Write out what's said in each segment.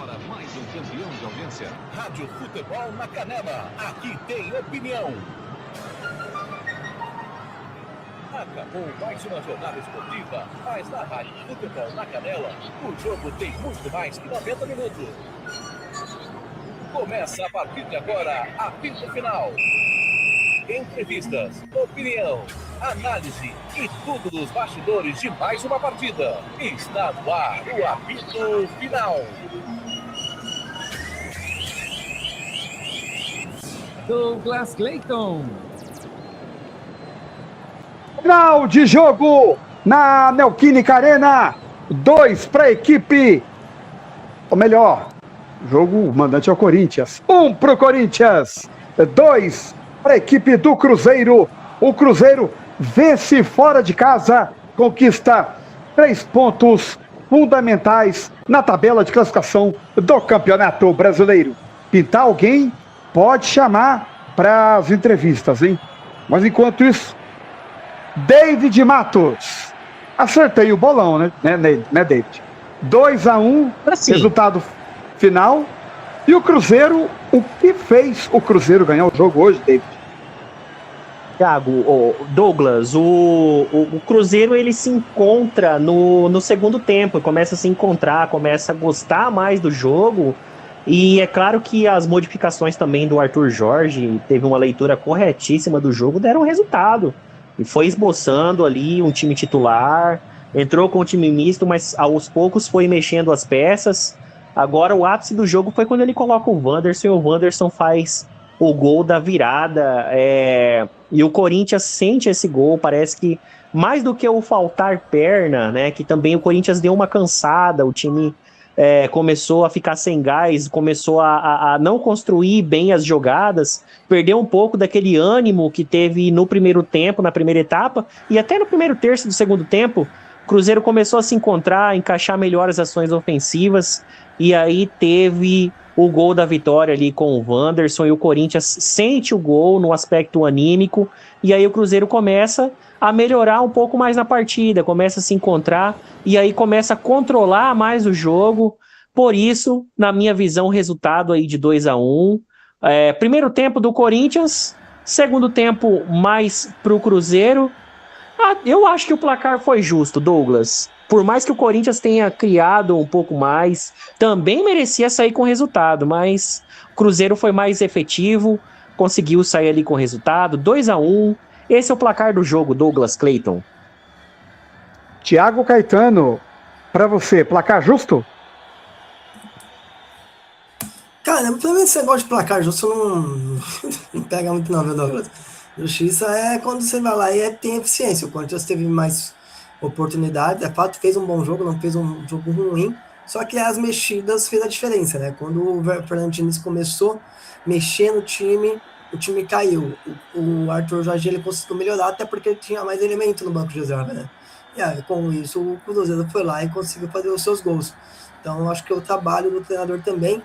agora mais um campeão de audiência. Rádio Futebol na Canela. Aqui tem opinião. Acabou mais uma jornada esportiva, mas na Rádio Futebol na Canela, o jogo tem muito mais que 90 minutos. Começa a partir de agora, apito final. Entrevistas, opinião, análise e tudo dos bastidores de mais uma partida. Está no ar o apito final. Douglas Clayton. Final de jogo na Neoquímica Arena. 2 para a equipe. Ou melhor, jogo mandante ao Corinthians. 1 para o Corinthians. 2 para a equipe do Cruzeiro. O Cruzeiro vence fora de casa. Conquista 3 pontos fundamentais na tabela de classificação do Campeonato Brasileiro. Pintar alguém pode chamar para as entrevistas, hein? Mas enquanto isso, David Matos. Acertei o bolão, né, David? 2-1, resultado final. E o Cruzeiro, o que fez o Cruzeiro ganhar o jogo hoje, David? Thiago, Douglas, o Cruzeiro ele se encontra no segundo tempo, começa a se encontrar, começa a gostar mais do jogo. E é claro que as modificações também do Arthur Jorge, teve uma leitura corretíssima do jogo, deram resultado. E foi esboçando ali um time titular, entrou com um time misto, mas aos poucos foi mexendo as peças. Agora o ápice do jogo foi quando ele coloca o Wanderson, e o Wanderson faz o gol da virada. E o Corinthians sente esse gol, parece que mais do que o faltar perna, né, que também o Corinthians deu uma cansada, o time começou a ficar sem gás, começou a não construir bem as jogadas, perdeu um pouco daquele ânimo que teve no primeiro tempo, na primeira etapa, e até no primeiro terço do segundo tempo, o Cruzeiro começou a se encontrar, encaixar melhor as ações ofensivas, e aí teve o gol da vitória ali com o Wanderson, e o Corinthians sente o gol no aspecto anímico, e aí o Cruzeiro começa a melhorar um pouco mais na partida, começa a se encontrar, e aí começa a controlar mais o jogo. Por isso, na minha visão, resultado aí de 2-1. Primeiro tempo do Corinthians, segundo tempo mais pro Cruzeiro. Eu acho que o placar foi justo, Douglas. Por mais que o Corinthians tenha criado um pouco mais, também merecia sair com resultado, mas o Cruzeiro foi mais efetivo, conseguiu sair ali com resultado, 2-1. Esse é o placar do jogo, Douglas Clayton. Thiago Caetano, para você, placar justo? Cara, pelo menos esse negócio de placar justo não pega muito não, viu, Douglas? Justiça é quando você vai lá e tem eficiência. O Corinthians teve mais oportunidades, é fato, fez um bom jogo, não fez um jogo ruim, só que as mexidas fez a diferença, né? Quando o Fernando Diniz começou a mexer no time, o time caiu. O Arthur Jorge ele conseguiu melhorar, até porque ele tinha mais elemento no banco de reserva, né? E aí, com isso, o Cruzeiro foi lá e conseguiu fazer os seus gols. Então, acho que o trabalho do treinador também,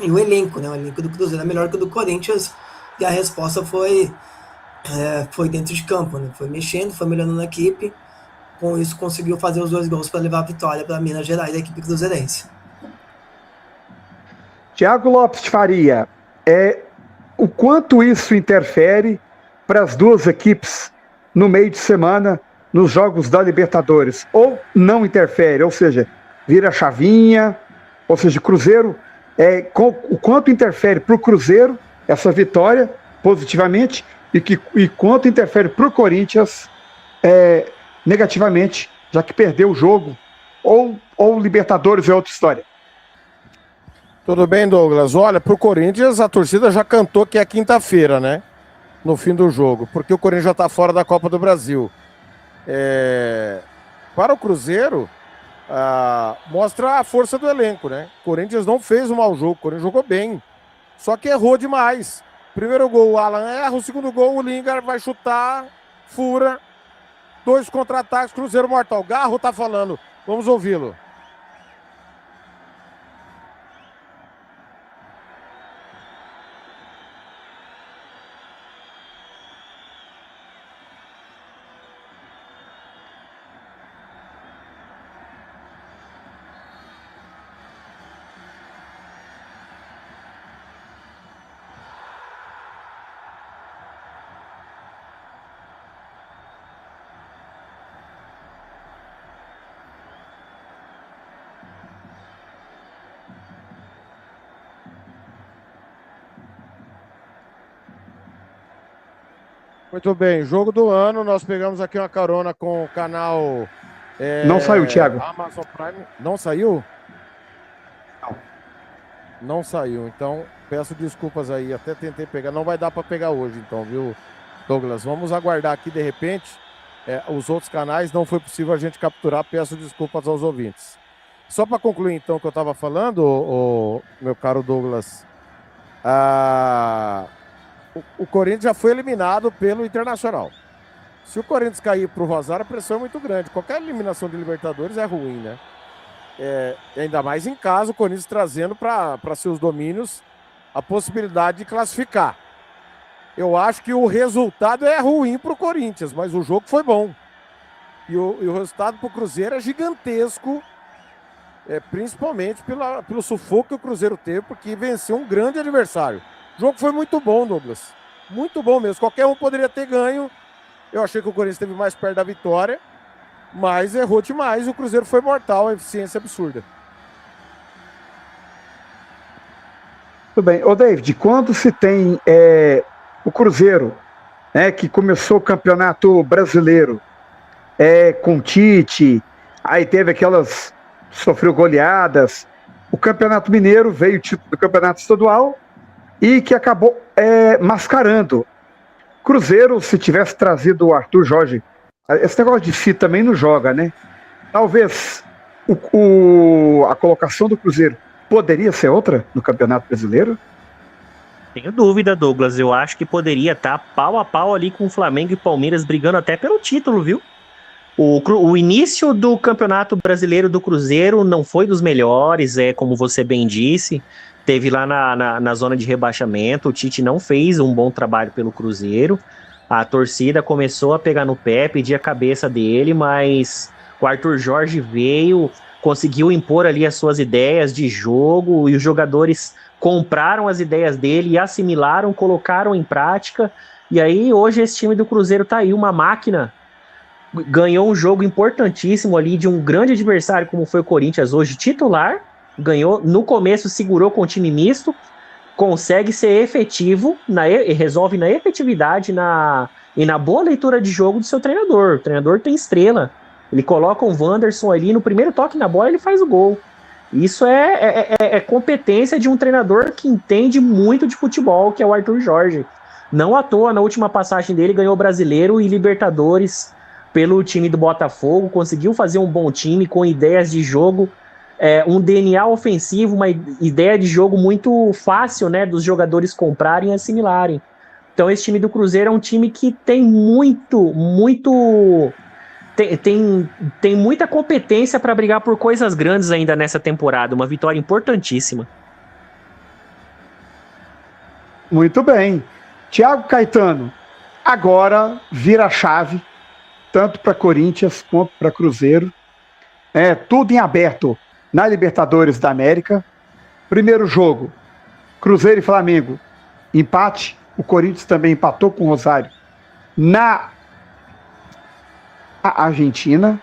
e o elenco, né? O elenco do Cruzeiro é melhor que o do Corinthians, e a resposta foi dentro de campo, né? Foi mexendo, foi melhorando na equipe. Com isso, conseguiu fazer os 2 gols para levar a vitória para Minas Gerais, da equipe cruzeirense. Thiago Lopes de Faria, o quanto isso interfere para as duas equipes no meio de semana, nos jogos da Libertadores? Ou não interfere, ou seja, vira chavinha, ou seja, Cruzeiro, o quanto interfere para o Cruzeiro essa vitória positivamente e quanto interfere para o Corinthians negativamente, já que perdeu o jogo, ou Libertadores é outra história. Tudo bem, Douglas? Olha, pro Corinthians a torcida já cantou que é quinta-feira, né? No fim do jogo, porque o Corinthians já tá fora da Copa do Brasil. Para o Cruzeiro, mostra a força do elenco, né? O Corinthians não fez um mau jogo, o Corinthians jogou bem, só que errou demais. Primeiro gol o Alan erra, o segundo gol o Lingard vai chutar, fura, 2 contra-ataques, Cruzeiro mortal. Garro tá falando, vamos ouvi-lo. Muito bem, jogo do ano. Nós pegamos aqui uma carona com o canal. Não saiu, Thiago. Amazon Prime. Não saiu? Não. Não saiu. Então, peço desculpas aí. Até tentei pegar. Não vai dar para pegar hoje, então, viu, Douglas? Vamos aguardar aqui, de repente. Os outros canais não foi possível a gente capturar. Peço desculpas aos ouvintes. Só para concluir, então, o que eu estava falando, meu caro Douglas. O Corinthians já foi eliminado pelo Internacional. Se o Corinthians cair para o Rosário, a pressão é muito grande. Qualquer eliminação de Libertadores é ruim, né? Ainda mais em casa, o Corinthians trazendo para seus domínios a possibilidade de classificar. Eu acho que o resultado é ruim para o Corinthians, mas o jogo foi bom. E o resultado para o Cruzeiro é gigantesco, principalmente pelo sufoco que o Cruzeiro teve, porque venceu um grande adversário. O jogo foi muito bom, Douglas. Muito bom mesmo. Qualquer um poderia ter ganho. Eu achei que o Corinthians esteve mais perto da vitória, mas errou demais. O Cruzeiro foi mortal, a eficiência absurda. Tudo bem. Ô, David, quando se tem o Cruzeiro, que começou o Campeonato Brasileiro com Tite, aí teve sofreu goleadas, o Campeonato Mineiro veio o título do Campeonato Estadual e que acabou mascarando. Cruzeiro, se tivesse trazido o Arthur Jorge, esse negócio de si também não joga, né? Talvez a colocação do Cruzeiro poderia ser outra no Campeonato Brasileiro? Tenho dúvida, Douglas. Eu acho que poderia estar pau a pau ali com o Flamengo e Palmeiras brigando até pelo título, viu? O início do Campeonato Brasileiro do Cruzeiro não foi dos melhores, como você bem disse. Teve lá na zona de rebaixamento, o Tite não fez um bom trabalho pelo Cruzeiro. A torcida começou a pegar no pé, pedir a cabeça dele, mas o Arthur Jorge veio, conseguiu impor ali as suas ideias de jogo e os jogadores compraram as ideias dele e assimilaram, colocaram em prática. E aí hoje esse time do Cruzeiro tá aí, uma máquina. Ganhou um jogo importantíssimo ali de um grande adversário como foi o Corinthians hoje, titular. Ganhou, no começo segurou com o time misto, consegue ser efetivo, resolve na efetividade e na boa leitura de jogo do seu treinador. O treinador tem estrela. Ele coloca o Wanderson ali, no primeiro toque na bola ele faz o gol. Isso é competência de um treinador que entende muito de futebol, que é o Arthur Jorge. Não à toa, na última passagem dele, ganhou Brasileiro e Libertadores pelo time do Botafogo, conseguiu fazer um bom time com ideias de jogo, um DNA ofensivo, uma ideia de jogo muito fácil, né, dos jogadores comprarem e assimilarem. Então esse time do Cruzeiro é um time que tem tem muita competência para brigar por coisas grandes ainda nessa temporada, uma vitória importantíssima. Muito bem. Thiago Caetano, agora vira a chave, tanto para Corinthians quanto para Cruzeiro. Tudo em aberto na Libertadores da América. Primeiro jogo, Cruzeiro e Flamengo, empate. O Corinthians também empatou com o Rosário na Argentina.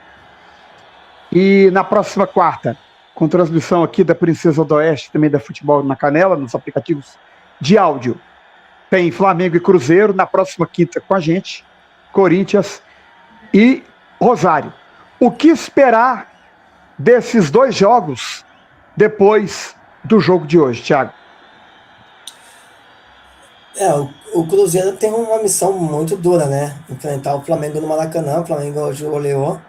E na próxima quarta, com transmissão aqui da Princesa do Oeste, também da Futebol na Canela, nos aplicativos de áudio, tem Flamengo e Cruzeiro. Na próxima quinta com a gente, Corinthians e Rosário. O que esperar desses dois jogos depois do jogo de hoje, Thiago? O Cruzeiro tem uma missão muito dura, né? Enfrentar o Flamengo no Maracanã. O Flamengo hoje goleou.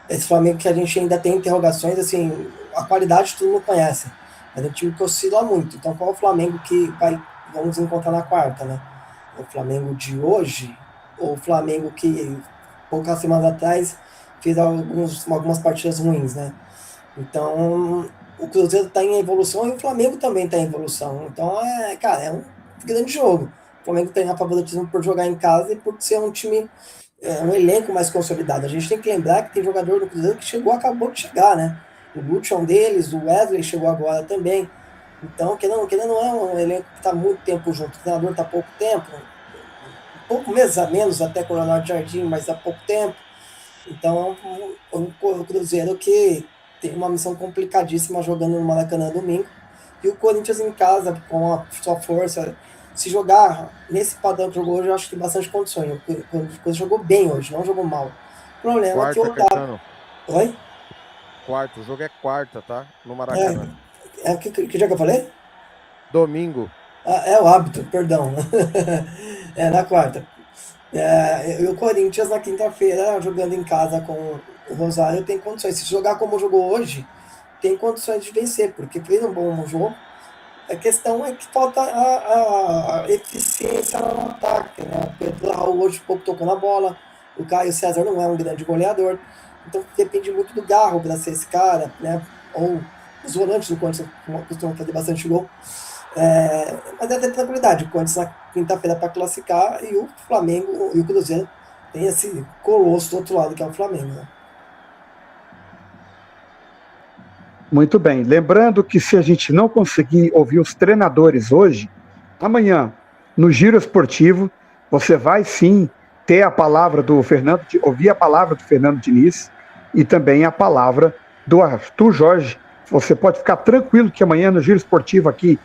Esse Flamengo que a gente ainda tem interrogações, assim, a qualidade todo mundo conhece. Mas é um time que oscila muito. Então, qual é o Flamengo que vamos encontrar na quarta, né? O Flamengo de hoje, ou o Flamengo que poucas semanas atrás fez algumas partidas ruins, né? Então, o Cruzeiro está em evolução e o Flamengo também está em evolução. Então, é um grande jogo. O Flamengo tem a favoritismo por jogar em casa e por ser um time, um elenco mais consolidado. A gente tem que lembrar que tem jogador do Cruzeiro que acabou de chegar, né? O Lúcio é um deles, o Wesley chegou agora também. Então, querendo não é um elenco que está muito tempo junto. O treinador está há pouco tempo, pouco meses a menos até com o Leonardo Jardim, mas há pouco tempo. Então, o Cruzeiro que tem uma missão complicadíssima jogando no Maracanã domingo. E o Corinthians em casa, com a sua força, se jogar nesse padrão que jogou hoje, eu acho que tem bastante condições. O Corinthians jogou bem hoje, não jogou mal. O problema é que o Quarta, Otávio. Caetano. Oi? Quarto, o jogo é quarta, tá? No Maracanã. Que dia que eu falei? Domingo. É o hábito, perdão. É na quarta. E o Corinthians na quinta-feira, jogando em casa com o Rosário, tem condições. Se jogar como jogou hoje, tem condições de vencer, porque fez um bom jogo. A questão é que falta a eficiência no ataque, né? O Pedro Raul hoje pouco tocou na bola, o Caio César não é um grande goleador, então depende muito do Garro para ser esse cara, né? Ou os volantes do Corinthians costumam fazer bastante gol. Mas é ter tranquilidade, o Corinthians na quinta-feira para classificar e o Flamengo e o Cruzeiro tem esse colosso do outro lado que é o Flamengo, né? Muito bem. Lembrando que se a gente não conseguir ouvir os treinadores hoje, amanhã, no Giro Esportivo, você vai sim ter a palavra do Fernando, ouvir a palavra do Fernando Diniz e também a palavra do Arthur Jorge. Você pode ficar tranquilo que amanhã no Giro Esportivo aqui,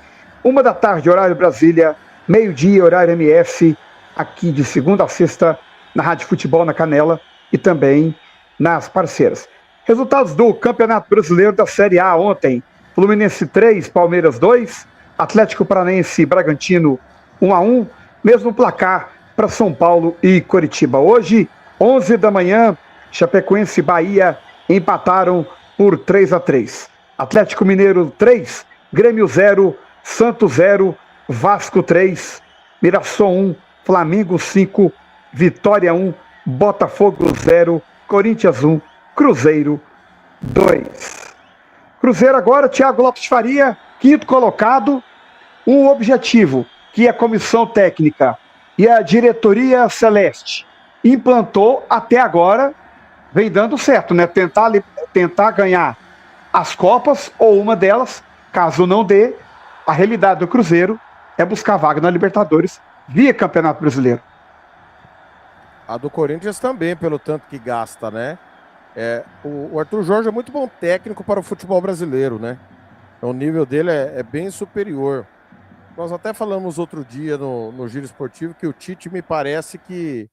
13h, horário Brasília, meio-dia, horário MS, aqui de segunda a sexta, na Rádio Futebol na Canela e também nas parceiras. Resultados do Campeonato Brasileiro da Série A ontem: Fluminense 3, Palmeiras 2, Atlético Paranaense e Bragantino 1-1, mesmo placar para São Paulo e Coritiba. Hoje, 11 da manhã, Chapecoense e Bahia empataram por 3-3. Atlético Mineiro 3, Grêmio 0, Santos 0, Vasco 3, Mirassol 1, Flamengo 5, Vitória 1, Botafogo 0, Corinthians 1, Cruzeiro 2. Cruzeiro agora, Thiago Lopes Faria, quinto colocado, um objetivo que a comissão técnica e a diretoria celeste implantou até agora, vem dando certo, né? Tentar ganhar as Copas ou uma delas, caso não dê, a realidade do Cruzeiro é buscar vaga na Libertadores via Campeonato Brasileiro. A do Corinthians também, pelo tanto que gasta, né? O Arthur Jorge é muito bom técnico para o futebol brasileiro, né? O nível dele é bem superior. Nós até falamos outro dia no Giro Esportivo que o Tite me parece que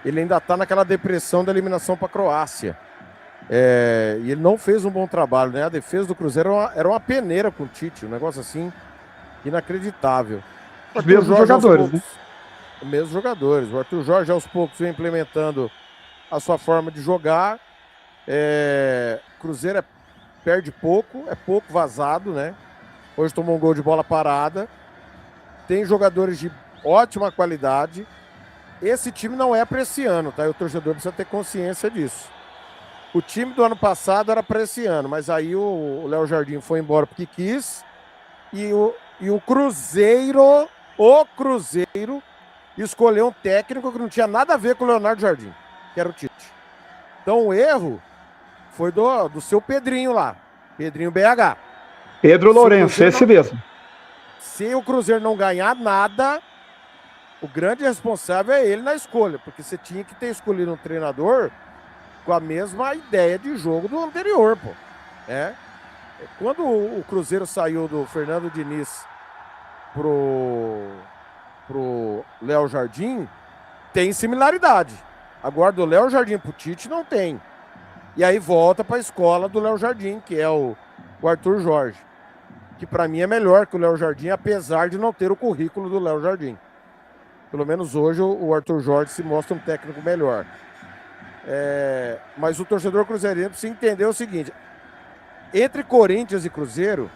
ele ainda está naquela depressão da eliminação para a Croácia. E ele não fez um bom trabalho, né? A defesa do Cruzeiro era uma peneira com o Tite, um negócio assim inacreditável. Os mesmos jogadores, né? Os mesmos jogadores. O Arthur Jorge aos poucos vem implementando a sua forma de jogar. Cruzeiro perde pouco, é pouco vazado, né? Hoje tomou um gol de bola parada. Tem jogadores de ótima qualidade. Esse time não é para esse ano, tá? E o torcedor precisa ter consciência disso. O time do ano passado era para esse ano, mas aí o Léo Jardim foi embora porque quis. E o Cruzeiro escolheu um técnico que não tinha nada a ver com o Leonardo Jardim, que era o Tite. Então o erro foi do seu Pedrinho lá, Pedrinho BH. Pedro Lourenço, esse mesmo. Se o Cruzeiro não ganhar nada, o grande responsável é ele na escolha, porque você tinha que ter escolhido um treinador com a mesma ideia de jogo do anterior, pô. Quando o Cruzeiro saiu do Fernando Diniz pro Léo Jardim, tem similaridade. Agora do Léo Jardim pro Tite não tem. E aí volta para a escola do Léo Jardim, que é o Arthur Jorge, que para mim é melhor que o Léo Jardim, apesar de não ter o currículo do Léo Jardim. Pelo menos hoje o Arthur Jorge se mostra um técnico melhor. Mas o torcedor cruzeirense precisa entender o seguinte: entre Corinthians e Cruzeiro,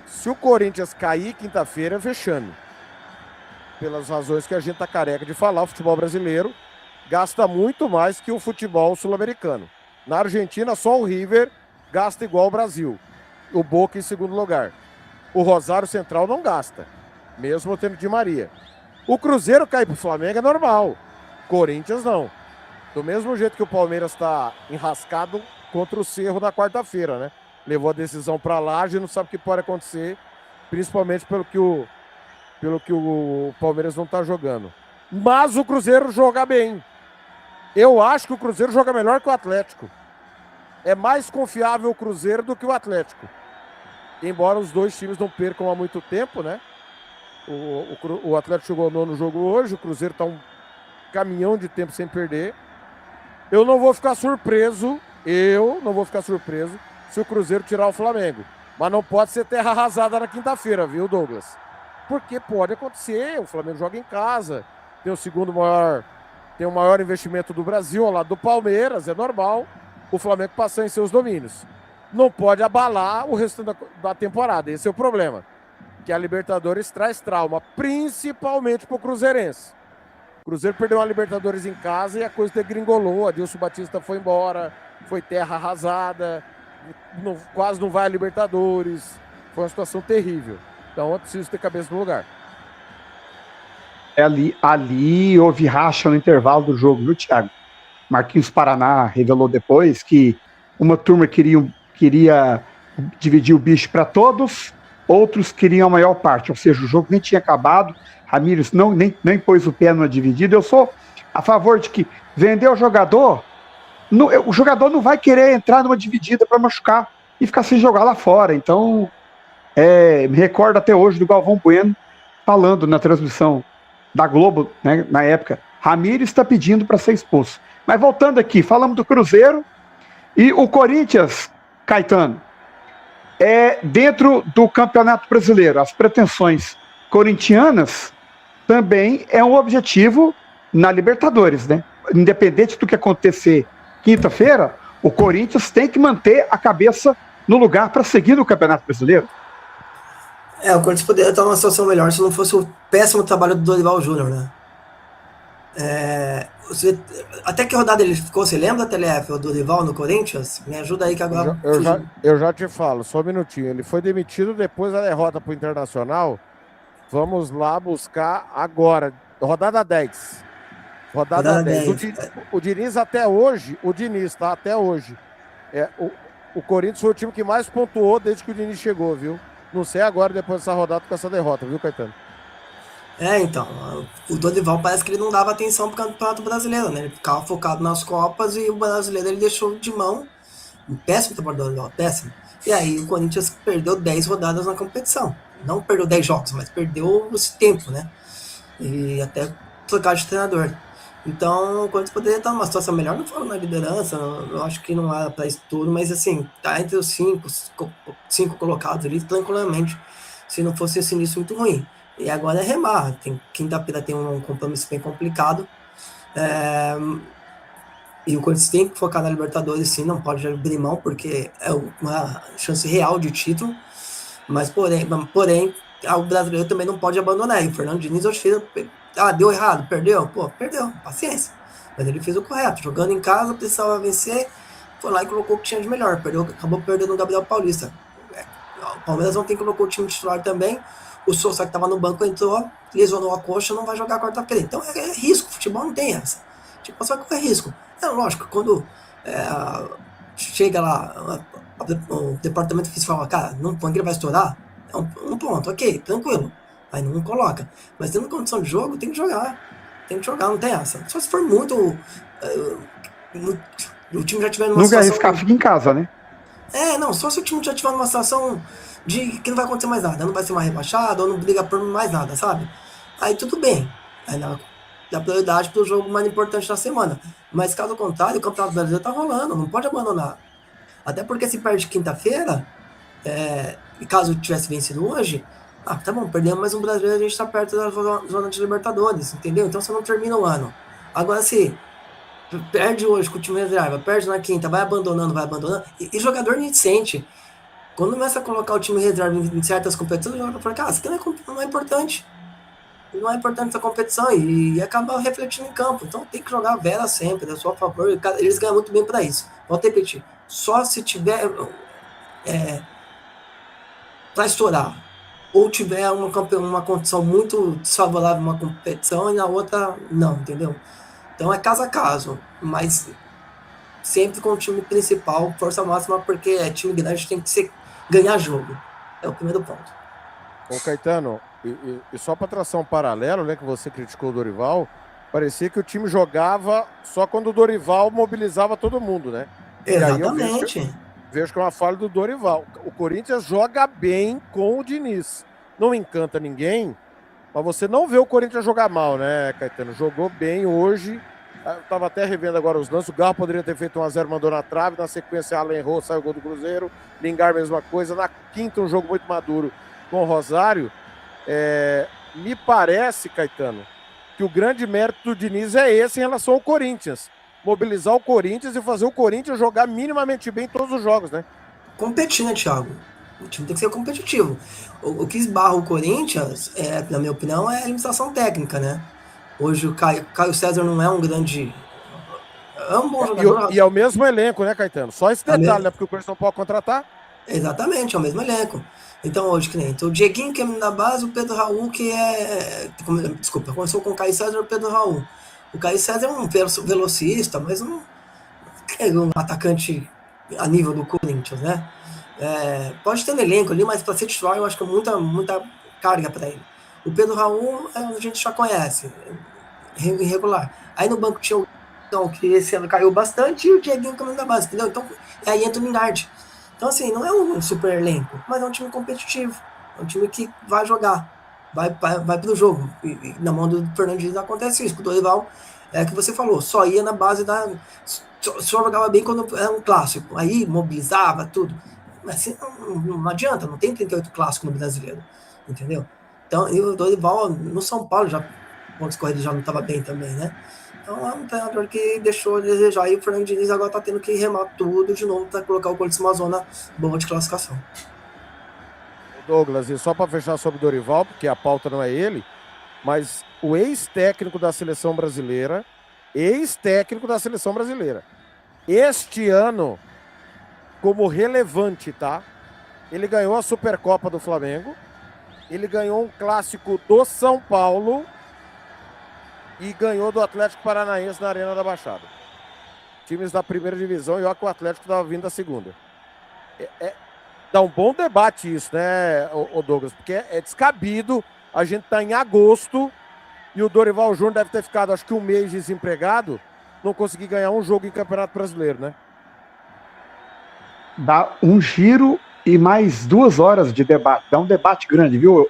se o Corinthians cair quinta-feira, é vexame. Pelas razões que a gente está careca de falar, o futebol brasileiro gasta muito mais que o futebol sul-americano. Na Argentina, só o River gasta igual ao Brasil. O Boca em segundo lugar. O Rosário Central não gasta, mesmo tendo Di Maria. O Cruzeiro cair para o Flamengo é normal. Corinthians não. Do mesmo jeito que o Palmeiras está enrascado contra o Cerro na quarta-feira, né? Levou a decisão para lá, a gente não sabe o que pode acontecer, principalmente pelo que o Palmeiras não está jogando. Mas o Cruzeiro joga bem. Eu acho que o Cruzeiro joga melhor que o Atlético. É mais confiável o Cruzeiro do que o Atlético. Embora os dois times não percam há muito tempo, né? O Atlético chegou ao 9º jogo hoje, o Cruzeiro está um caminhão de tempo sem perder. Eu não vou ficar surpreso se o Cruzeiro tirar o Flamengo. Mas não pode ser terra arrasada na quinta-feira, viu, Douglas? Porque pode acontecer, o Flamengo joga em casa, tem o maior investimento do Brasil, ao lado do Palmeiras, é normal o Flamengo passar em seus domínios. Não pode abalar o resto da temporada, esse é o problema. Que a Libertadores traz trauma, principalmente para o cruzeirense. O Cruzeiro perdeu a Libertadores em casa e a coisa degringolou. Adilson Batista foi embora, foi terra arrasada, quase não vai a Libertadores. Foi uma situação terrível. Então é preciso ter cabeça no lugar. Ali houve racha no intervalo do jogo, viu, Thiago? Marquinhos Paraná revelou depois que uma turma queria dividir o bicho para todos, outros queriam a maior parte, ou seja, o jogo nem tinha acabado, Ramírez nem pôs o pé numa dividida. Eu sou a favor de que vender o jogador não vai querer entrar numa dividida para machucar e ficar sem jogar lá fora. Então, me recordo até hoje do Galvão Bueno falando na transmissão da Globo, né, na época, Ramírez está pedindo para ser expulso. Mas voltando aqui, falamos do Cruzeiro e o Corinthians, Caetano, dentro do Campeonato Brasileiro, as pretensões corintianas também é um objetivo na Libertadores, né? Independente do que acontecer quinta-feira, o Corinthians tem que manter a cabeça no lugar para seguir no Campeonato Brasileiro. O Corinthians poderia estar numa situação melhor se não fosse o péssimo trabalho do Dorival Júnior, né? Até que rodada ele ficou? Você lembra, TLF, o Dorival no Corinthians? Me ajuda aí que agora... Eu já te falo, só um minutinho. Ele foi demitido depois da derrota para o Internacional. Vamos lá buscar agora. Rodada 10. Rodada 10. O Diniz até hoje, tá? Até hoje. O Corinthians foi o time que mais pontuou desde que o Diniz chegou, viu? Não sei agora, depois dessa rodada, com essa derrota, viu, Caetano? Então, o Dorival parece que ele não dava atenção pro Campeonato Brasileiro, né? Ele ficava focado nas Copas e o brasileiro ele deixou de mão. Um péssimo trabalho do Dorival, péssimo. E aí o Corinthians perdeu 10 rodadas na competição. Não perdeu 10 jogos, mas perdeu esse tempo, né? E até trocar de treinador. Então, o Corinthians poderia estar numa situação melhor, não falo na liderança, eu acho que não era para isso tudo, mas assim, tá entre os 5 colocados ali tranquilamente, se não fosse esse início muito ruim. E agora é remar, quinta-feira tem um compromisso bem complicado, e o Corinthians tem que focar na Libertadores, sim, não pode abrir mão, porque é uma chance real de título, mas porém o brasileiro também não pode abandonar, e o Fernando Diniz, eu acho que deu errado, perdeu, paciência, mas ele fez o correto, jogando em casa, precisava vencer, foi lá e colocou o que tinha de melhor, acabou perdendo o Gabriel Paulista. O Palmeiras ontem colocou o time titular também, o Sousa que estava no banco entrou, lesionou a coxa, não vai jogar quarta-feira. Então é risco, futebol não tem essa. Tipo, só que é risco. Lógico, quando chega lá, o departamento fiscal fala, cara, não põe que ele vai estourar, um ponto, ok, tranquilo. Aí não coloca. Mas tendo condição de jogo, tem que jogar. Não tem essa. Só se for muito... o time já tiver numa situação... Nunca arriscar, fica em casa, né? Só se o time já tiver numa situação de que não vai acontecer mais nada, não vai ser mais rebaixado, ou não briga por mais nada, sabe? Aí tudo bem. Aí dá prioridade pro jogo mais importante da semana. Mas caso contrário, o Campeonato Brasileiro tá rolando, não pode abandonar. Até porque se perde quinta-feira, e caso tivesse vencido hoje, tá bom, perdemos mais um brasileiro, a gente tá perto da zona de Libertadores, entendeu? Então você não termina o ano. Agora se perde hoje com o time reserva, perde na quinta, vai abandonando, e jogador nem sente. Quando começa a colocar o time reserva em certas competições, o jogador fala, cara, isso aqui não é importante. Não é importante essa competição e acaba refletindo em campo. Então tem que jogar a Vera sempre, eu sou a favor, eles ganham muito bem para isso. Volto a repetir, só se tiver para estourar, ou tiver uma condição muito desfavorável numa competição e na outra não, entendeu? Então é caso a caso, mas sempre com o time principal, força máxima, porque time grande tem que ganhar jogo. É o primeiro ponto. Ô Caetano, e só para traçar um paralelo, né, que você criticou o Dorival, parecia que o time jogava só quando o Dorival mobilizava todo mundo, né? Exatamente. E aí vejo que é uma falha do Dorival. O Corinthians joga bem com o Diniz. Não encanta ninguém, Mas você não vê o Corinthians jogar mal, né, Caetano? Jogou bem hoje. Eu tava até revendo agora os lances. O Garro poderia ter feito 1-0, mandou na trave. Na sequência, Alan errou, saiu o gol do Cruzeiro. Lingar, mesma coisa. Na quinta, um jogo muito maduro com o Rosário. Me parece, Caetano, que o grande mérito do Diniz é esse em relação ao Corinthians. Mobilizar o Corinthians e fazer o Corinthians jogar minimamente bem em todos os jogos, né? Competir, né, Thiago? O time tem que ser competitivo. O que esbarra o Corinthians, na minha opinião, é a limitação técnica, né? Hoje o Caio César não é um grande... É um bom jogador. E é o mesmo elenco, né, Caetano? Só esse detalhe, né? Porque o Corinthians não pode contratar. Exatamente, é o mesmo elenco. Então hoje, que nem o Dieguinho, que é da base, o Pedro Raul, que Desculpa, começou com o Caio César e o Pedro Raul. O Caio César é um velocista, mas não é um atacante a nível do Corinthians, né? Pode ter no elenco ali, mas para ser titular eu acho que é muita carga para ele. O Pedro Raul a gente já conhece, irregular. Aí no banco tinha o que esse ano caiu bastante, e o Dieguinho caminho da base, entendeu? Então aí entra o Lingard. Então assim, não é um super elenco, mas é um time competitivo, é um time que vai jogar, vai pro jogo. E na mão do Fernandinho acontece isso, com o Dorival, que você falou, só ia na base só jogava bem quando era um clássico, aí mobilizava tudo. Mas assim, não adianta, não tem 38 clássicos no brasileiro, entendeu? Então, e o Dorival no São Paulo pontos corridos já não estava bem também, né? Então é um treinador que deixou a desejar, e o Fernando Diniz agora está tendo que remar tudo de novo para colocar o Corinthians numa zona boa de classificação. Douglas, e só para fechar sobre o Dorival, porque a pauta não é ele, mas o ex-técnico da seleção brasileira, este ano, como relevante, tá? Ele ganhou a Supercopa do Flamengo, ele ganhou um clássico do São Paulo e ganhou do Atlético Paranaense na Arena da Baixada. Times da primeira divisão, e olha que o Atlético estava vindo da segunda. Dá um bom debate isso, né, o Douglas? Porque é descabido, a gente tá em agosto e o Dorival Júnior deve ter ficado, acho que um mês desempregado, não conseguir ganhar um jogo em Campeonato Brasileiro, né? Dá um giro e mais 2 horas de debate. Dá um debate grande, viu,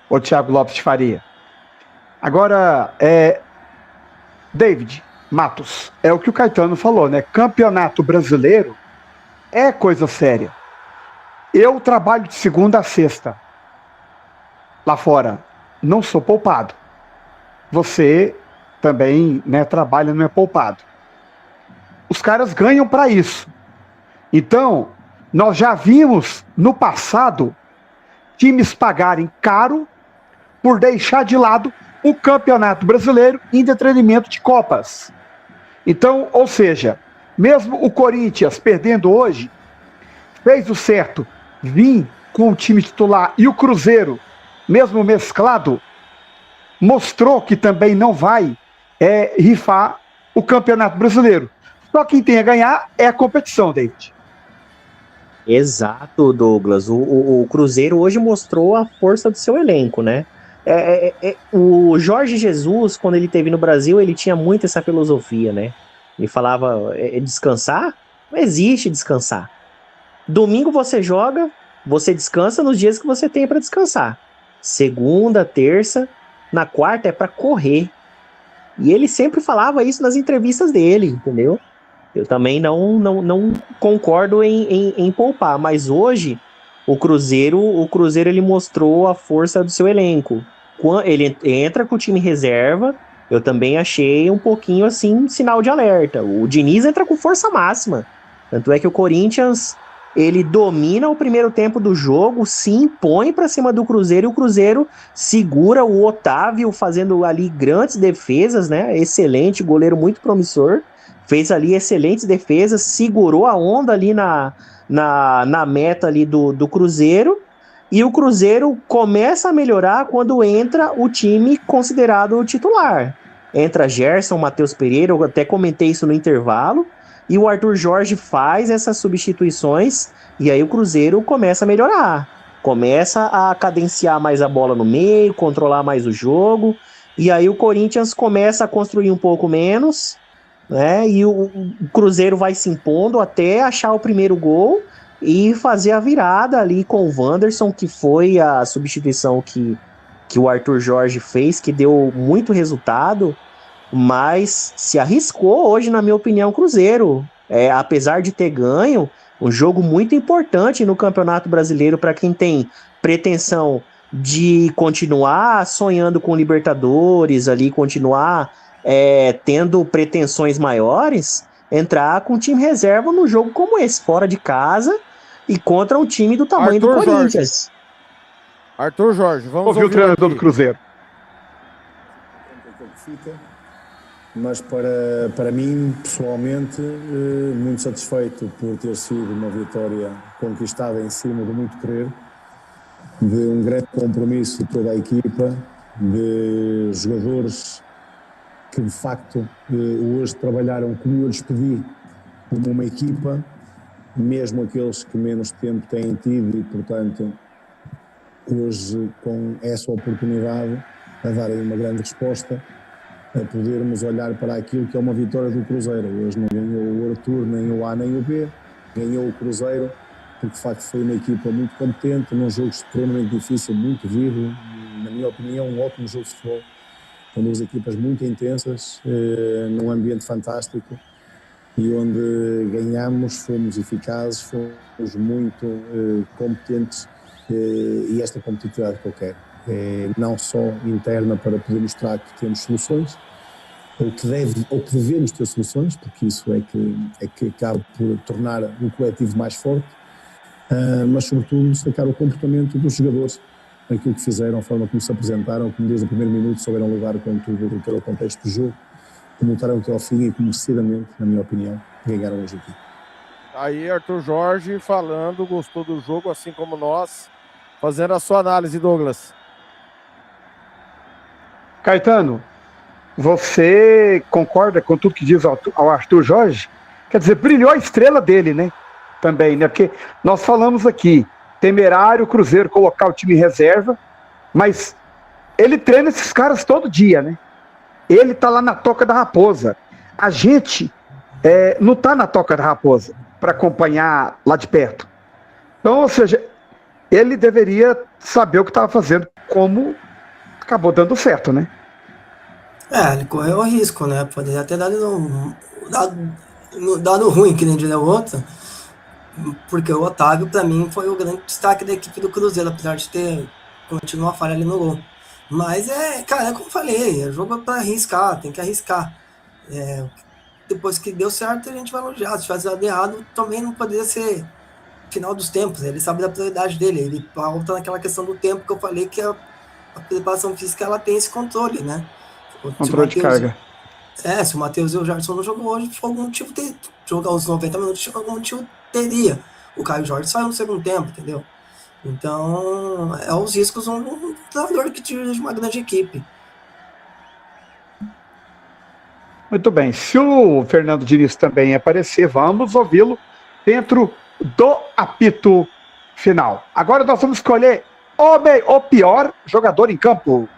o Thiago Lopes de Faria? Agora, David Matos, é o que o Caetano falou, né? Campeonato brasileiro é coisa séria. Eu trabalho de segunda a sexta lá fora. Não sou poupado. Você também, né, trabalha, não é poupado. Os caras ganham para isso. Então, nós já vimos no passado times pagarem caro por deixar de lado o Campeonato Brasileiro em detrimento de Copas. Então, ou seja, mesmo o Corinthians perdendo hoje, fez o certo, vir com o time titular, e o Cruzeiro, mesmo mesclado, mostrou que também não vai rifar o Campeonato Brasileiro. Só quem tem a ganhar é a competição, David. Exato, Douglas. O Cruzeiro hoje mostrou a força do seu elenco, né? O Jorge Jesus, quando ele esteve no Brasil, ele tinha muito essa filosofia, né? Ele falava, descansar? Não existe descansar. Domingo você joga, você descansa nos dias que você tem para descansar. Segunda, terça, na quarta é para correr. E ele sempre falava isso nas entrevistas dele, entendeu? Eu também não concordo em poupar, mas hoje o Cruzeiro ele mostrou a força do seu elenco. Ele entra com o time reserva, eu também achei um pouquinho assim, sinal de alerta. O Diniz entra com força máxima. Tanto é que o Corinthians, ele domina o primeiro tempo do jogo, se impõe para cima do Cruzeiro, e o Cruzeiro segura o Otávio fazendo ali grandes defesas, né? Excelente, goleiro muito promissor. Fez ali excelentes defesas, segurou a onda ali na meta ali do Cruzeiro, e o Cruzeiro começa a melhorar quando entra o time considerado titular. Entra Gerson, Matheus Pereira, eu até comentei isso no intervalo, e o Arthur Jorge faz essas substituições, e aí o Cruzeiro começa a melhorar. Começa a cadenciar mais a bola no meio, controlar mais o jogo, e aí o Corinthians começa a construir um pouco menos, né? E o Cruzeiro vai se impondo até achar o primeiro gol e fazer a virada ali com o Wanderson, que foi a substituição que que o Arthur Jorge fez, que deu muito resultado, mas se arriscou hoje, na minha opinião, o Cruzeiro. Apesar de ter ganho, um jogo muito importante no Campeonato Brasileiro para quem tem pretensão de continuar sonhando com Libertadores, ali, continuar tendo pretensões maiores, entrar com time reserva num jogo como esse, fora de casa e contra um time do tamanho do Corinthians. Arthur Jorge, vamos ouvir o treinador do Cruzeiro. Mas para mim, pessoalmente, muito satisfeito por ter sido uma vitória conquistada em cima de muito querer, de um grande compromisso de toda a equipa, de jogadores que de facto hoje trabalharam como eu lhes pedi, como uma equipa, mesmo aqueles que menos tempo têm tido e, portanto, hoje com essa oportunidade a darem uma grande resposta, a podermos olhar para aquilo que é uma vitória do Cruzeiro. Hoje não ganhou o Arthur, nem o A nem o B, ganhou o Cruzeiro, porque de facto foi uma equipa muito competente, num jogo extremamente difícil, muito vivo, na minha opinião um ótimo jogo de futebol, com duas equipas muito intensas, num ambiente fantástico, e onde ganhamos, fomos eficazes, fomos muito competentes, e esta competitividade que eu quero. Não só interna para poder mostrar que temos soluções, ou que devemos ter soluções, porque isso é que acaba por tornar o coletivo mais forte, mas sobretudo destacar o comportamento dos jogadores, aquilo que fizeram, a forma como se apresentaram, como desde o primeiro minuto souberam lidar com tudo o que era o contexto do jogo, como lutaram até ao fim e como merecidamente, na minha opinião, ganharam hoje aqui. Aí Arthur Jorge falando, gostou do jogo, assim como nós, fazendo a sua análise, Douglas. Caetano, você concorda com tudo que diz ao Arthur Jorge? Quer dizer, brilhou a estrela dele, né? Também, né? Porque nós falamos aqui, temerário o Cruzeiro colocar o time em reserva, mas ele treina esses caras todo dia, né? Ele tá lá na Toca da Raposa. A gente não tá na Toca da Raposa para acompanhar lá de perto. Então, ou seja, ele deveria saber o que estava fazendo, como acabou dando certo, né? Ele correu o risco, né? Poderia ter dado ruim, que nem diria o outro, porque o Otávio, para mim, foi o grande destaque da equipe do Cruzeiro, apesar de ter continuado a falha ali no gol. Mas cara, como eu falei, é jogo para arriscar, tem que arriscar. Depois que deu certo, a gente vai elogiar. Se tivesse dado errado, também não poderia ser final dos tempos. Ele sabe da prioridade dele, ele pauta naquela questão do tempo que eu falei, que a preparação física ela tem esse controle, né? Controle de carga. Se o Matheus e o Jardim não jogou hoje, por algum motivo jogar os 90 minutos, por algum motivo teria. O Caio Jorge saiu no segundo tempo, entendeu? Então, os riscos de um treinador que dirige uma grande equipe. Muito bem. Se o Fernando Diniz também aparecer, vamos ouvi-lo dentro do apito final. Agora nós vamos escolher o pior jogador em campo.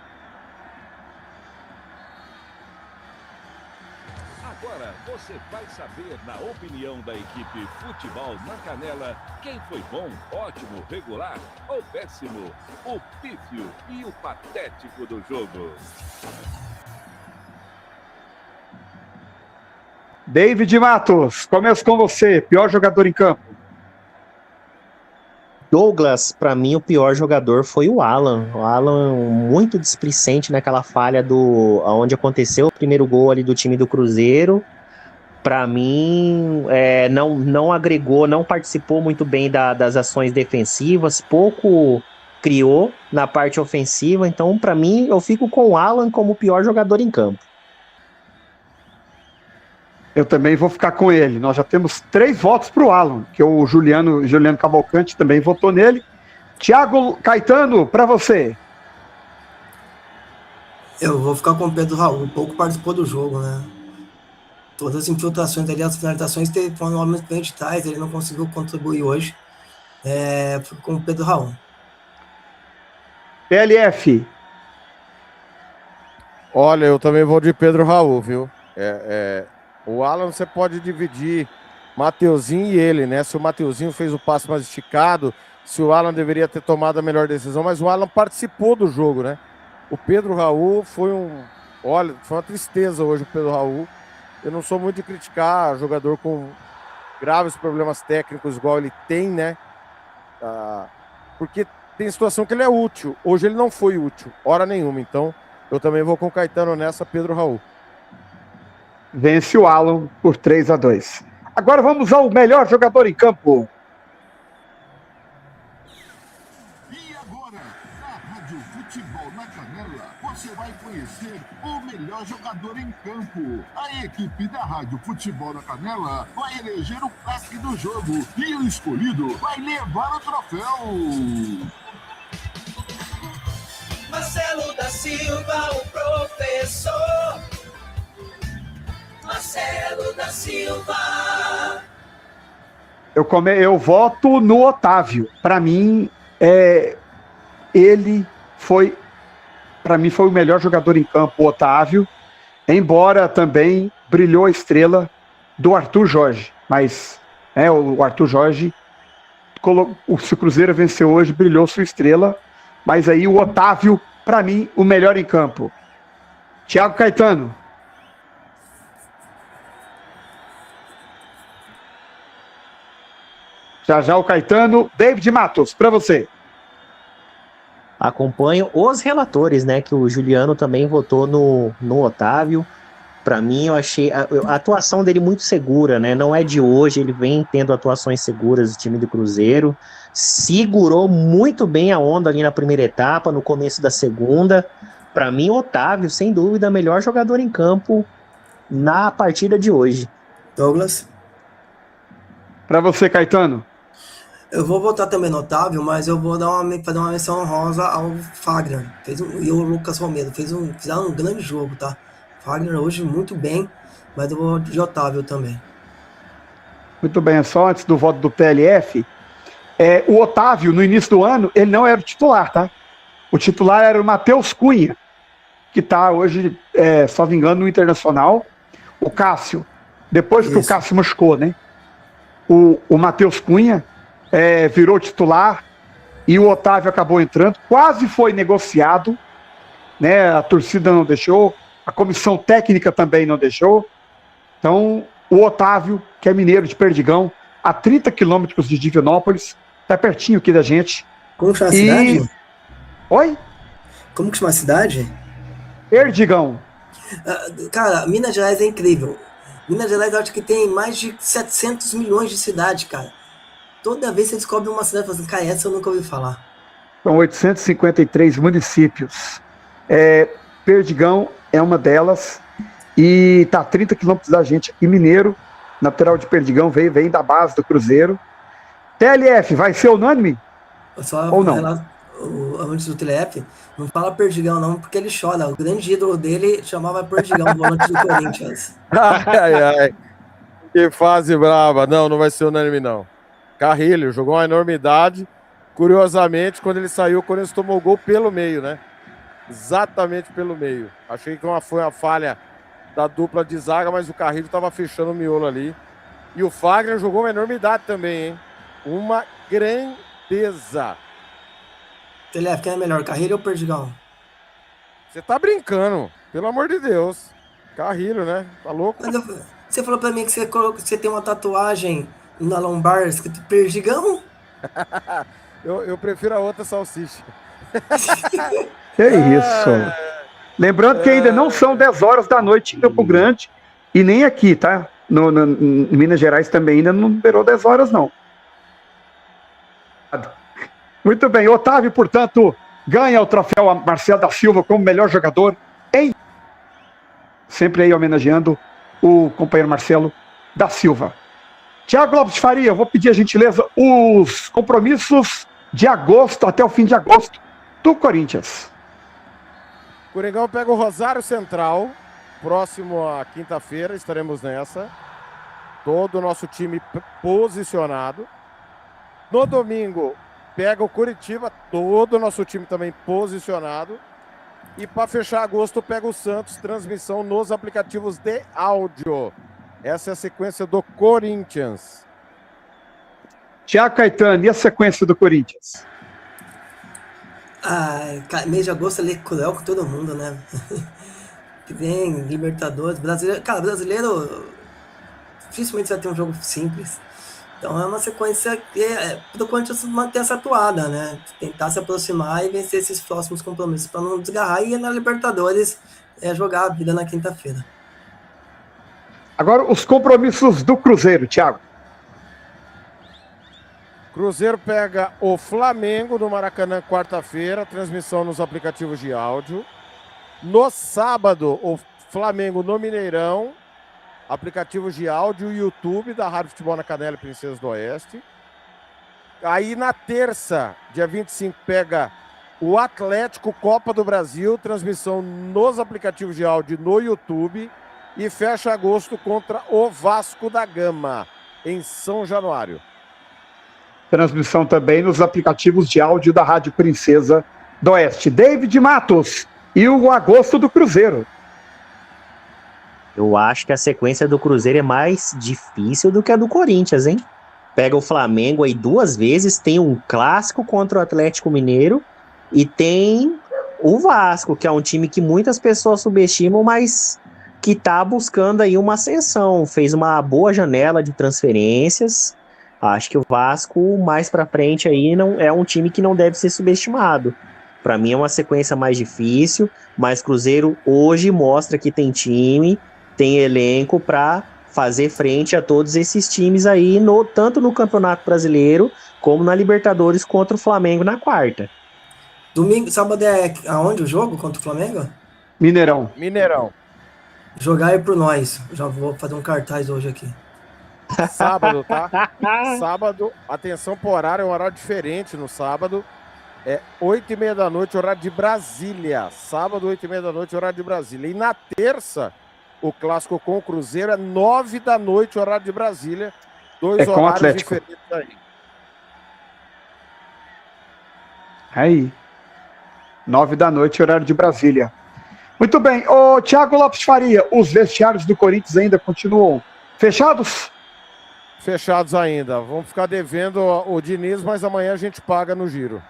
Agora você vai saber, na opinião da equipe Futebol na Canela, quem foi bom, ótimo, regular ou péssimo, o pífio e o patético do jogo. David Matos, começo com você, pior jogador em campo. Douglas, para mim o pior jogador foi o Alan. O Alan muito displicente naquela falha onde aconteceu o primeiro gol ali do time do Cruzeiro. Para mim, não agregou, não participou muito bem das ações defensivas, pouco criou na parte ofensiva. Então, para mim, eu fico com o Alan como o pior jogador em campo. Eu também vou ficar com ele. Nós já temos 3 votos para o Alan, que o Juliano Cavalcante também votou nele. Thiago Caetano, para você. Eu vou ficar com o Pedro Raul, pouco participou do jogo, né? Todas as infiltrações ali, as finalizações foram normalmente bem de trás, ele não conseguiu contribuir hoje. Fico com o Pedro Raul. PLF. Olha, eu também vou de Pedro Raul, viu? O Alan você pode dividir Mateuzinho e ele, né? Se o Mateuzinho fez o passe mais esticado, se o Alan deveria ter tomado a melhor decisão, mas o Alan participou do jogo, né? O Pedro Raul olha, foi uma tristeza hoje o Pedro Raul. Eu não sou muito de criticar jogador com graves problemas técnicos igual ele tem, né? Porque tem situação que ele é útil. Hoje ele não foi útil, hora nenhuma. Então, eu também vou com o Caetano nessa, Pedro Raul. Vence o Alan por 3-2. Agora vamos ao melhor jogador em campo. E agora, na Rádio Futebol na Canela, você vai conhecer o melhor jogador em campo. A equipe da Rádio Futebol na Canela vai eleger o craque do jogo e o escolhido vai levar o troféu. Marcelo da Silva, o professor. Marcelo da Silva. Eu voto no Otávio. Para mim, ele foi o melhor jogador em campo, o Otávio. Embora também brilhou a estrela do Arthur Jorge. Mas o Arthur Jorge, se o Cruzeiro venceu hoje, brilhou sua estrela. Mas aí o Otávio, para mim, o melhor em campo. Thiago Caetano. Já o Caetano. David Matos, para você. Acompanho os relatores, né? Que o Juliano também votou no Otávio. Para mim, eu achei a atuação dele muito segura, né? Não é de hoje, ele vem tendo atuações seguras do time do Cruzeiro. Segurou muito bem a onda ali na primeira etapa, no começo da segunda. Para mim, o Otávio, sem dúvida, melhor jogador em campo na partida de hoje. Douglas? Para você, Caetano. Eu vou votar também no Otávio, mas eu vou fazer uma menção honrosa ao Fagner. E o Lucas Romero. Fizeram um grande jogo, tá? Fagner hoje muito bem, mas eu vou de Otávio também. Muito bem, só antes do voto do PLF, o Otávio, no início do ano, ele não era o titular, tá? O titular era o Matheus Cunha, que está hoje, só me engano, no Internacional. O Cássio, depois que o Cássio machucou, né? O Matheus Cunha virou titular e o Otávio acabou entrando. Quase foi negociado, né? A torcida não deixou, a comissão técnica também não deixou. Então, o Otávio, que é mineiro de Perdigão, a 30 quilômetros de Divinópolis, tá pertinho aqui da gente. Como chama a cidade? Oi? Como que chama a cidade? Perdigão. Cara, Minas Gerais é incrível. Minas Gerais eu acho que tem mais de 700 milhões de cidades, cara. Toda vez você descobre uma cidade e fala assim, cara, essa eu nunca ouvi falar. São 853 municípios. Perdigão é uma delas e tá a 30 quilômetros da gente aqui, mineiro, natural de Perdigão, vem da base do Cruzeiro. TLF, vai ser unânime? Ou não? Antes do TLF, não fala Perdigão não, porque ele chora. O grande ídolo dele chamava Perdigão, volante do Corinthians. Ai. Que fase brava. Não vai ser unânime não. Carrilho jogou uma enormidade. Curiosamente, quando ele saiu, o Corinthians tomou gol pelo meio, né? Exatamente pelo meio. Achei que foi uma falha da dupla de zaga, mas o Carrilho estava fechando o miolo ali. E o Fagner jogou uma enormidade também, hein? Uma grandeza. TLF, quem é melhor, Carrilho ou Perdigão? Você tá brincando, pelo amor de Deus. Carrilho, né? Tá louco? Você falou pra mim que você tem uma tatuagem na lombar escrito Perdigão? eu prefiro a outra salsicha. Que isso. Lembrando que ainda não são 10 horas da noite em Campo Grande e nem aqui, tá? Em Minas Gerais também ainda não liberou 10 horas, não. Muito bem, Otávio, portanto, ganha o troféu Marcelo da Silva como melhor jogador sempre aí homenageando o companheiro Marcelo da Silva. Tiago Lopes de Faria, eu vou pedir a gentileza os compromissos de agosto, até o fim de agosto, do Corinthians. Coringão pega o Rosário Central, próximo à quinta-feira, estaremos nessa. Todo o nosso time posicionado. No domingo, pega o Curitiba, todo o nosso time também posicionado. E para fechar agosto, pega o Santos, transmissão nos aplicativos de áudio. Essa é a sequência do Corinthians. Thiago Caetano, e a sequência do Corinthians? Mês de agosto ali é cruel com todo mundo, né? Que vem Libertadores, brasileiro. Cara, brasileiro dificilmente vai ter um jogo simples. Então é uma sequência que do Corinthians manter essa atuada, né? Tentar se aproximar e vencer esses próximos compromissos para não desgarrar e ir na Libertadores jogar a vida na quinta-feira. Agora, os compromissos do Cruzeiro, Thiago. Cruzeiro pega o Flamengo no Maracanã quarta-feira, transmissão nos aplicativos de áudio. No sábado, o Flamengo no Mineirão, aplicativos de áudio e YouTube da Rádio Futebol na Canela e Princesa do Oeste. Aí na terça, dia 25, pega o Atlético Copa do Brasil, transmissão nos aplicativos de áudio no YouTube. E fecha agosto contra o Vasco da Gama, em São Januário. Transmissão também nos aplicativos de áudio da Rádio Princesa do Oeste. David Matos e o agosto do Cruzeiro. Eu acho que a sequência do Cruzeiro é mais difícil do que a do Corinthians, hein? Pega o Flamengo aí 2 vezes, tem um clássico contra o Atlético Mineiro e tem o Vasco, que é um time que muitas pessoas subestimam, mas que tá buscando aí uma ascensão. Fez uma boa janela de transferências. Acho que o Vasco, mais pra frente aí, não é um time que não deve ser subestimado. Pra mim é uma sequência mais difícil, mas Cruzeiro hoje mostra que tem time, tem elenco pra fazer frente a todos esses times aí, tanto no Campeonato Brasileiro, como na Libertadores contra o Flamengo na quarta. Domingo, sábado é aonde o jogo contra o Flamengo? Mineirão. Jogar aí por nós. Já vou fazer um cartaz hoje aqui. Sábado, tá? Sábado, atenção pro horário, é um horário diferente no sábado. É 8h30 da noite, horário de Brasília. Sábado, 8h30 da noite, horário de Brasília. E na terça, o clássico com o Cruzeiro é 9 da noite, horário de Brasília. 2 com o horários Atlético. diferentes aí. Aí. 9 da noite, horário de Brasília. Muito bem. Ô, Thiago Lopes Faria, os vestiários do Corinthians ainda continuam fechados? Fechados ainda. Vamos ficar devendo o Diniz, mas amanhã a gente paga no giro.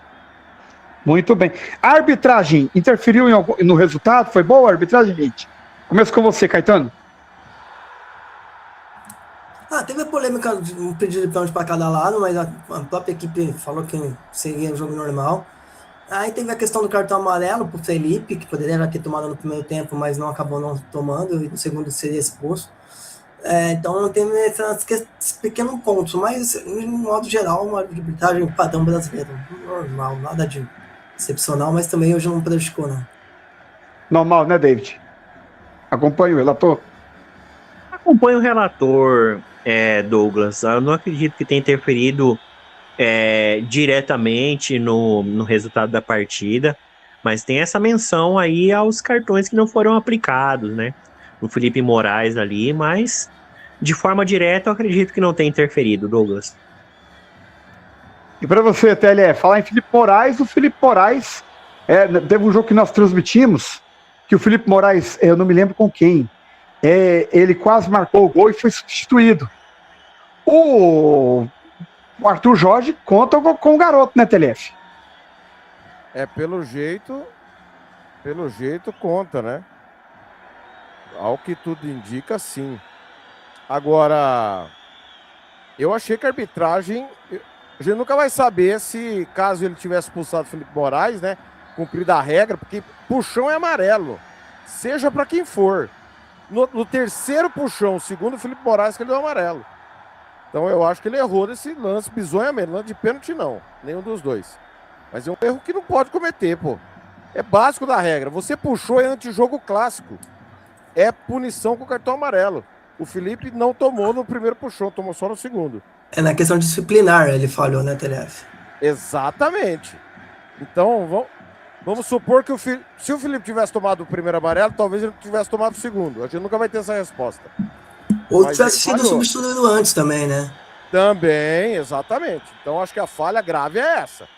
Muito bem. A arbitragem interferiu no resultado? Foi boa a arbitragem, gente? Começo com você, Caetano. Teve a polêmica de um pedido de pênalti para cada lado, mas a própria equipe falou que seria um jogo normal. Aí teve a questão do cartão amarelo pro Felipe, que poderia já ter tomado no primeiro tempo, mas acabou não tomando, e no segundo seria expulso. Então tem esses pequenos pontos, mas, de modo geral, uma arbitragem padrão brasileiro. Normal, nada de excepcional, mas também hoje não prejudicou, não. Normal, né, David? Acompanha o relator? Acompanho o relator, Douglas. Eu não acredito que tenha interferido diretamente no resultado da partida, mas tem essa menção aí aos cartões que não foram aplicados, né? O Felipe Moraes ali, mas de forma direta eu acredito que não tem interferido, Douglas. E para você, TLE, falar em Felipe Moraes, o Felipe Moraes, teve um jogo que nós transmitimos, que o Felipe Moraes, eu não me lembro com quem, ele quase marcou o gol e foi substituído. O Arthur Jorge conta com o garoto, né, TLF? Pelo jeito conta, né? Ao que tudo indica, sim. Agora, eu achei que a arbitragem... A gente nunca vai saber se, caso ele tivesse expulsado o Felipe Moraes, né? Cumprida a regra, porque puxão é amarelo. Seja para quem for. No terceiro puxão, segundo o Felipe Moraes, que ele deu amarelo. Então eu acho que ele errou nesse lance bizonhamente. Lance de pênalti, não. Nenhum dos dois. Mas é um erro que não pode cometer, pô. É básico da regra. Você puxou é antijogo clássico. É punição com cartão amarelo. O Felipe não tomou no primeiro puxão, tomou só no segundo. Na questão disciplinar ele falhou, né, TLF? Exatamente. Então, vamos supor que se o Felipe tivesse tomado o primeiro amarelo, talvez ele tivesse tomado o segundo. A gente nunca vai ter essa resposta. Ou tivesse sido substituído antes também, né? Também, exatamente. Então, acho que a falha grave é essa.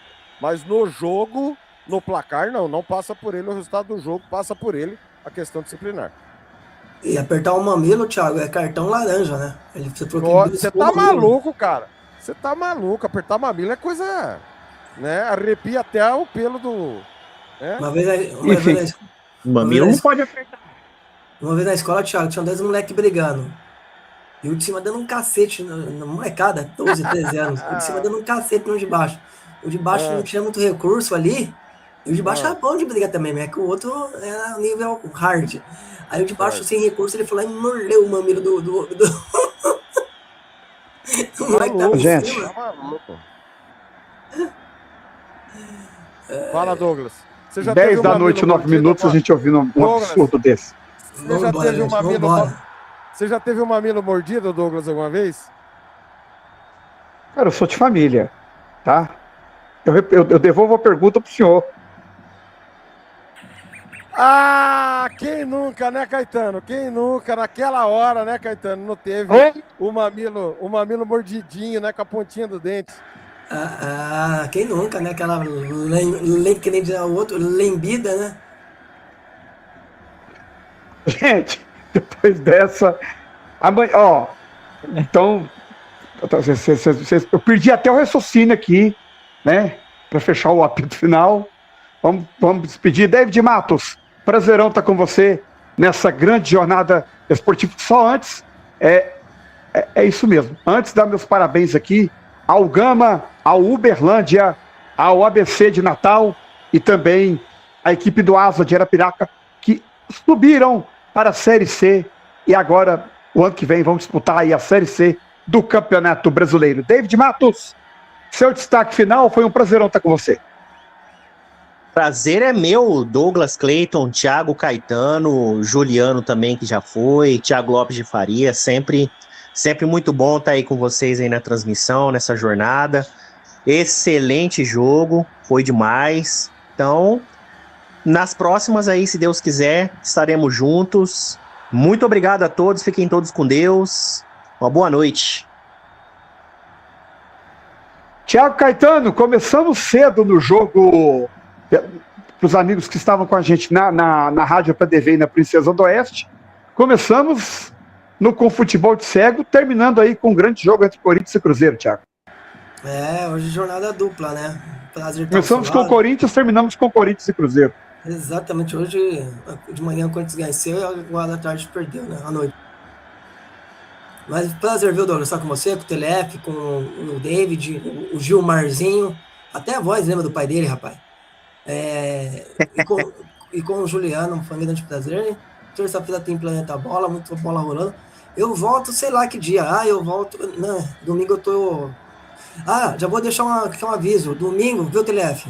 Mas no jogo, no placar, não passa por ele. O resultado do jogo passa por ele a questão disciplinar. E apertar o mamilo, Thiago, é cartão laranja, né? Você tá maluco, cara. Você tá maluco. Apertar mamilo é coisa né? Arrepia até o pelo do... né? Uma vez, Enfim. O mamilo não pode apertar. uma vez na escola, Thiago, tinha 10 moleques brigando. E o de cima dando um cacete na molecada, 12, 13 anos. O de cima dando um cacete no de baixo. O de baixo não tinha muito recurso ali. E o de baixo era bom de briga também, mas é que o outro era nível hard. Aí o de baixo, sem recurso, ele foi lá e mordeu o mamilo do... O moleque tava em Gente. cima. Tá maluco. Fala, Douglas. Você já 10 teve da um noite, mamilo 9 minutos, a mordido, gente ouvindo um Douglas. absurdo desse. Você já Vambora, teve um gente, mamilo... vambora. Você já teve um mamilo mordido, Douglas, alguma vez? Cara, eu sou de família, tá? Eu devolvo a pergunta pro senhor. Ah, quem nunca, né, Caetano? Quem nunca, naquela hora, né, Caetano, não teve o mamilo mordidinho, né, com a pontinha do dente. Quem nunca, né? Aquela que nem diz o outro, lembida, né? Gente, depois dessa... Amanhã, ó, então... Eu perdi até o raciocínio aqui, né? Para fechar o apito final. Vamos despedir. David Matos, prazerão estar com você nessa grande jornada esportiva. Só antes, é isso mesmo. Antes, dar meus parabéns aqui ao Gama, ao Uberlândia, ao ABC de Natal e também a equipe do Asa de Arapiraca, que subiram para a Série C e agora, o ano que vem, vão disputar aí a Série C do Campeonato Brasileiro. David Matos, seu destaque final, foi um prazerão estar com você. Prazer é meu, Douglas Clayton, Thiago Caetano, Juliano também, que já foi, Thiago Lopes de Faria, sempre muito bom estar aí com vocês aí na transmissão, nessa jornada. Excelente jogo, foi demais. Então, nas próximas aí, se Deus quiser, estaremos juntos. Muito obrigado a todos, fiquem todos com Deus. Uma boa noite. Thiago Caetano, começamos cedo no jogo, para os amigos que estavam com a gente na Rádio PDV e na Princesa do Oeste. Começamos com futebol de cego, terminando aí com um grande jogo entre Corinthians e Cruzeiro, Thiago. Hoje jornada dupla, né? Prazer estar Começamos ao seu com o lado. Corinthians, terminamos com Corinthians e Cruzeiro. Exatamente, hoje de manhã o Corinthians venceu e agora à tarde perdeu, né? À noite. Mas prazer, viu, Douglas, estar com você, com o Telef, com o David, o Gilmarzinho, até a voz lembra do pai dele, rapaz. E com o Juliano, foi um grande prazer. Terça-feira tem Planeta Bola, muita bola rolando. Eu volto, sei lá que dia. Eu volto. Não, domingo eu tô. Já vou deixar um aviso. Domingo, viu, Telef?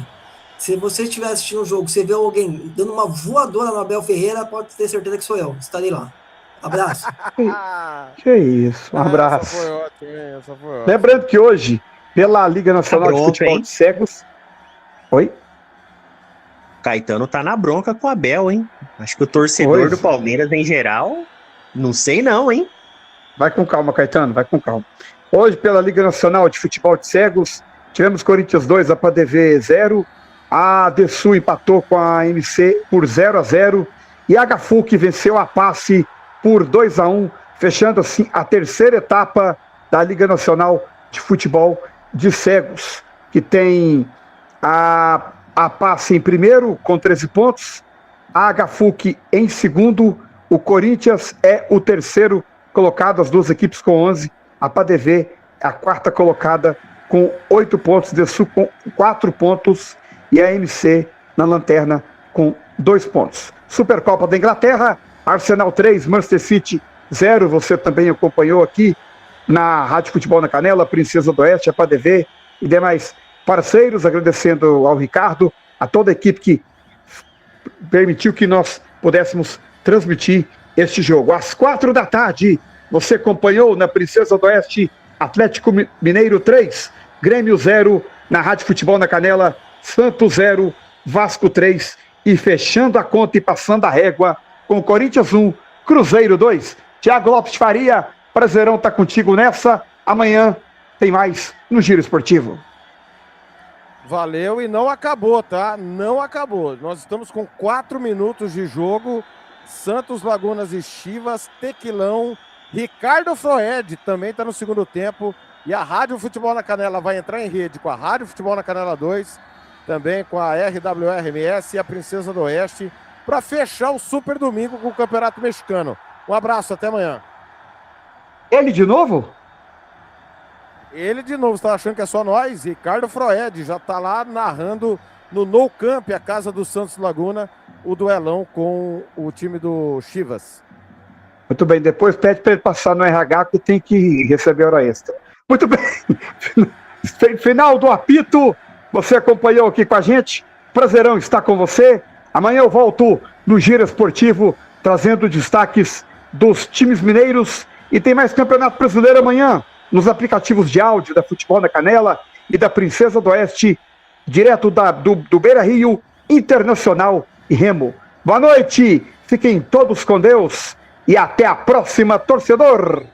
Se você estiver assistindo o jogo, você vê alguém dando uma voadora no Abel Ferreira, pode ter certeza que sou eu. Estarei lá. Abraço. Que isso, um abraço. Essa foi ótima, hein? Essa foi ótima. Lembrando que hoje, pela Liga Nacional de Futebol de Cegos... Oi? Caetano tá na bronca com o Abel, hein? Acho que o torcedor do Palmeiras, em geral, não sei não, hein? Vai com calma, Caetano, vai com calma. Hoje, pela Liga Nacional de Futebol de Cegos, tivemos Corinthians 2, a PDV 0, a DSU empatou com a MC por 0-0 e a HFUC venceu a Passe por 2-1, fechando assim a terceira etapa da Liga Nacional de Futebol de Cegos, que tem a Passe em primeiro com 13 pontos, a HFUC em segundo, o Corinthians é o terceiro colocado, as duas equipes com 11, a PDV é a quarta colocada com 8 pontos, DSU com 4 pontos e a MC na lanterna com 2 pontos. Supercopa da Inglaterra, Arsenal 3, Manchester City 0, você também acompanhou aqui na Rádio Futebol na Canela, Princesa do Oeste, a PDV e demais parceiros, agradecendo ao Ricardo, a toda a equipe que permitiu que nós pudéssemos transmitir este jogo. Às 4 da tarde, você acompanhou na Princesa do Oeste, Atlético Mineiro 3, Grêmio 0, na Rádio Futebol na Canela, Santos 0, Vasco 3, e fechando a conta e passando a régua com Corinthians 1, Cruzeiro 2. Thiago Lopes de Faria, prazerão estar contigo nessa. Amanhã tem mais no Giro Esportivo. Valeu e não acabou, tá? Não acabou. Nós estamos com 4 minutos de jogo. Santos, Lagunas e Chivas, Tequilão. Ricardo Froed também está no segundo tempo. E a Rádio Futebol na Canela vai entrar em rede com a Rádio Futebol na Canela 2, também com a RWRMS e a Princesa do Oeste, para fechar o super domingo com o Campeonato Mexicano. Um abraço, até amanhã. Ele de novo? Ele de novo, está achando que é só nós. Ricardo Froed já está lá narrando no No Camp, a casa do Santos Laguna, o duelão com o time do Chivas. Muito bem, depois pede para ele passar no RH que tem que receber hora extra. Muito bem, final do apito, você acompanhou aqui com a gente, prazerão estar com você. Amanhã eu volto no Giro Esportivo, trazendo destaques dos times mineiros, e tem mais Campeonato Brasileiro amanhã, nos aplicativos de áudio da Futebol na Canela e da Princesa do Oeste, direto do Beira Rio, Internacional e Remo. Boa noite, fiquem todos com Deus e até a próxima, torcedor!